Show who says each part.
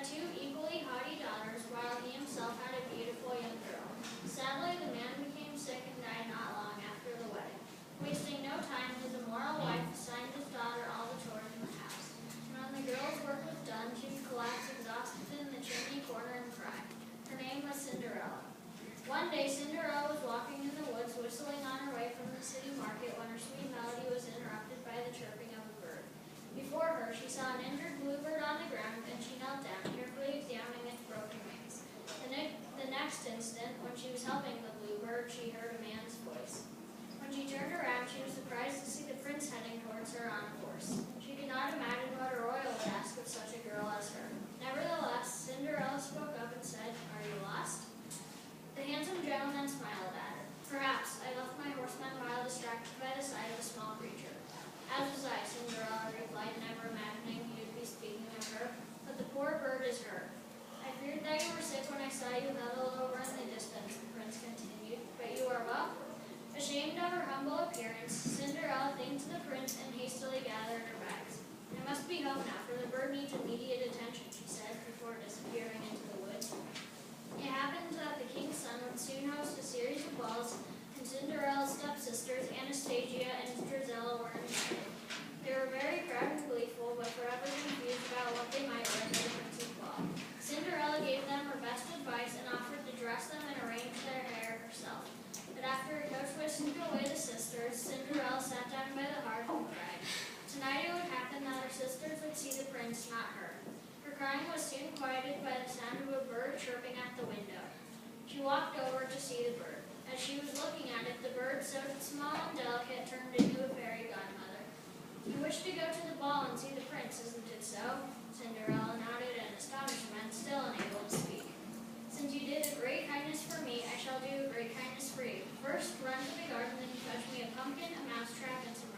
Speaker 1: had two equally haughty daughters, while he himself had a beautiful young girl. Sadly, the man became sick and died not long after the wedding. Wasting no time, his immoral wife assigned his daughter all the chores in the house. And when the girl's work was done, she would collapse exhausted in the chimney corner and cry. Her name was Cinderella. One day, Cinderella was walking in the woods, whistling on her way from the city market, when her sweet melody was interrupted by the chirping of a bird. Before her, she saw an injured bluebird on the ground, and she knelt down, carefully examining its broken wings. The next instant, when she was helping the bluebird, she heard a man's voice. When she turned around, she was surprised to see the prince heading towards her on a horse. She could not imagine what a royal would ask of such a girl as her. Nevertheless, Cinderella spoke up and said, "Are you lost?" The handsome gentleman smiled at her. "Perhaps. I left my horseman while distracted by the sight of a small creature." "As was I," Cinderella replied, never imagining he would be speaking of her. "But the poor bird is hurt." "I feared that you were sick when I saw you huddled over in the distance," the prince continued. "But you are well?" Ashamed of her humble appearance, Cinderella thanked the prince and hastily gathered her bags. "I must be home now, for the bird needs immediate attention," she said, before disappearing into the woods. It happened that the king's son would soon host a series of balls, and Cinderella's stepsisters, Anastasia and Drizella, were invited. They were very proud and gleeful, but forever confused about what they might wear for the prince's ball. Cinderella gave them her best advice and offered to dress them and arrange their hair herself. But after a coach whisked away the sisters, Cinderella sat down by the hearth and cried. Tonight it would happen that her sisters would see the prince, not her. Her crying was soon quieted by the sound of a bird chirping at the window. She walked over to see the bird. As she was looking at it, the bird, so small and delicate, turned into a fairy godmother. "You wish to go to the ball and see the prince, isn't it so?" Cinderella nodded in astonishment, still unable to speak. "Since you did a great kindness for me, I shall do a great kindness for you. First, run to the garden and fetch me a pumpkin, a mousetrap, and some